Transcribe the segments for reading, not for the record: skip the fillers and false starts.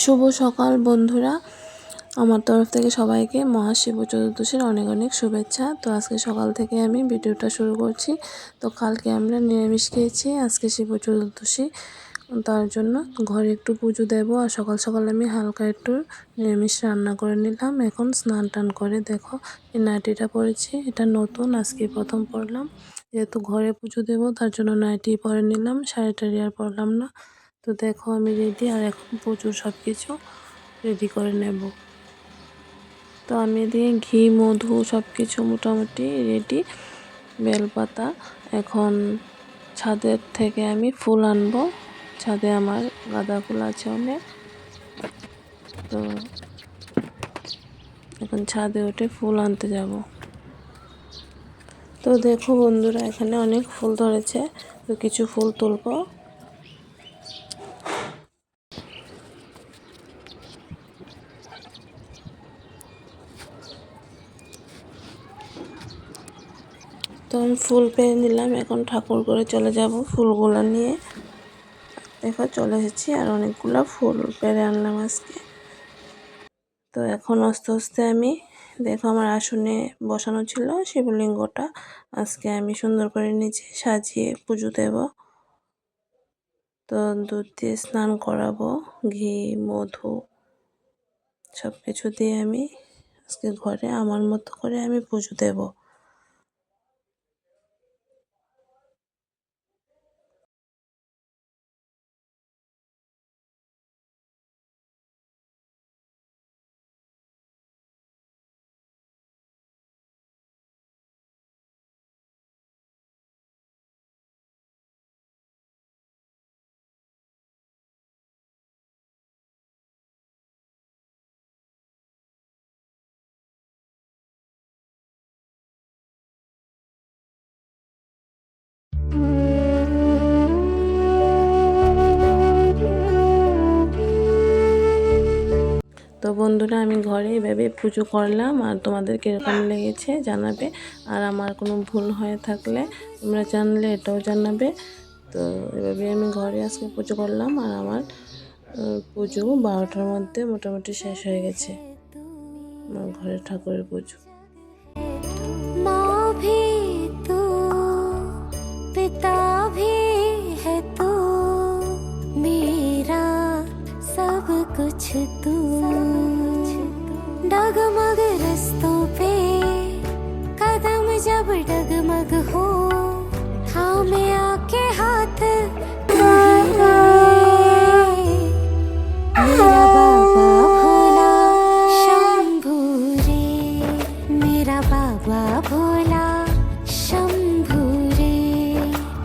শুভ সকাল বন্ধুরা, আমার তরফ থেকে সবাইকে মহাশিব চতুর্দশীর অনেক অনেক শুভেচ্ছা। তো আজকে সকাল থেকে আমি ভিডিওটা শুরু করছি। তো কালকে আমরা নিরামিষ খেয়েছি, আজকে শিব চতুর্দশী, তার জন্য ঘরে একটু পুজো দেব। আর সকাল সকাল আমি হালকা একটু নিরামিষ রান্না করে নিলাম। এখন স্নান টান করে দেখো এই নাইটিটা পরেছি, এটা নতুন, আজকে প্রথম পরলাম। যেহেতু ঘরে পুজো দেবো তার জন্য নাইটি পরে নিলাম, শাড়ি টাড়ি আর পরলাম না। তো দেখো আমি রেডি, আর এখন প্রচুর সব কিছু রেডি করে নেব। তো আমি এদিকে ঘি মধু সব কিছু মোটামুটি রেডি, বেলপাতা। এখন ছাদের থেকে আমি ফুল আনবো, ছাদে আমার গাঁদা ফুল আছে অনেক। তো এখন ছাদে উঠে ফুল আনতে যাব। তো দেখো বন্ধুরা, এখানে অনেক ফুল ধরেছে, তো কিছু ফুল তুলবো। তো আমি ফুল পেয়ে নিলাম, এখন ঠাকুর করে চলে যাব ফুলগুলো নিয়ে। দেখো চলে এসেছি, আর অনেকগুলো ফুল পেরে আনলাম আজকে। তো এখন আস্তে আস্তে আমি দেখো আমার আসনে বসানো ছিল শিবলিঙ্গটা, আজকে আমি সুন্দর করে নিচে সাজিয়ে পুজো দেব। তো দুধ দিয়ে স্নান করাবো, ঘি মধু সব কিছু দিয়ে আমি আজকে ঘরে আমার মতো করে আমি পুজো দেব। তো বন্ধুরা, আমি ঘরে এভাবে পুজো করলাম, আর তোমাদের কীরকম লেগেছে জানাবে। আর আমার কোনো ভুল হয়ে থাকলে তোমরা জানলে এটাও জানাবে। তো এভাবে আমি ঘরে আজকে পুজো করলাম, আর আমার পুজো 12টার মধ্যে মোটামুটি শেষ হয়ে গেছে, আমার ঘরের ঠাকুরের পুজো। माँ भी तू, पिता भी है तू, मेरा सब कुछ तू। डगमग रस्तों पे कदम जब डगमग हो, थामे आके हाथ तू ही रहे। मेरा बाबा भोला शंभू रे, मेरा बाबा भोला शंभू रे,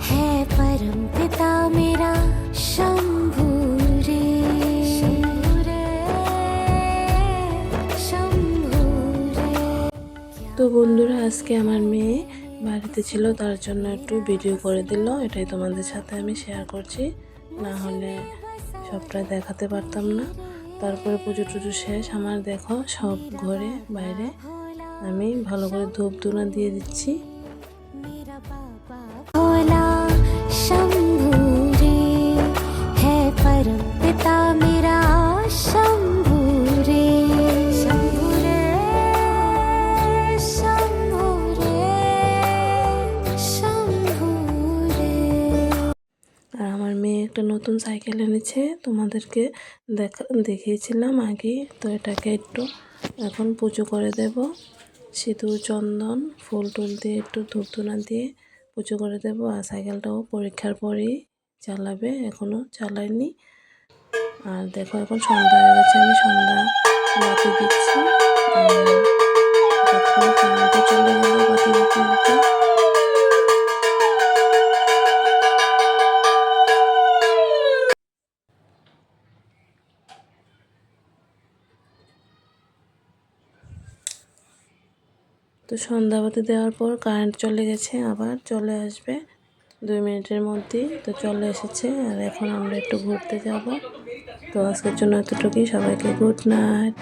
है परम पिता मेरा शंभू रे। शंभू रे। তো বন্ধুরা, আজকে আমার মেয়ে বাড়িতে ছিল, তার জন্য একটু ভিডিও করে দিল, এটাই তোমাদের সাথে আমি শেয়ার করছি, না হলে সবটা দেখাতে পারতাম না। তারপরে পুজো টুজো শেষ আমার, দেখো সব ঘরে বাইরে আমি ভালো করে ধূপ ধুনা দিয়ে দিচ্ছি। मेरा बाबा भोला शंभू रे, है परम पिता मेरा शंभू रे। शंभू रे, शंभू रे, शंभू रे। আর আমার মেয়ে একটা নতুন সাইকেল এনেছে, তোমাদেরকে দেখিয়েছিলাম আগে। তো এটাকে একটু এখন পুজো করে দেব, সিঁদুর চন্দন ফুল টুল দিয়ে একটু ধূপ ধুনা দিয়ে পুজো করে দেব। আর সাইকেলটাও পরীক্ষার পরেই চালাবে, এখনও চালায়নি। আর দেখো এখন সন্ধ্যা হয়ে গেছে, আমি সন্ধ্যা বাতি দিচ্ছি। আর কারেন্টও চলে গেল বাতি দিতে দিতে। তো সন্ধ্যাবাতি দেওয়ার পর কারেন্ট চলে গেছে, আবার চলে আসবে 2 মিনিটের মধ্যেই। তো চলে এসেছে, আর এখন আমরা একটু ঘুরতে যাব। তো আজকের জন্য এতটুকুই, সবাইকে গুড নাইট।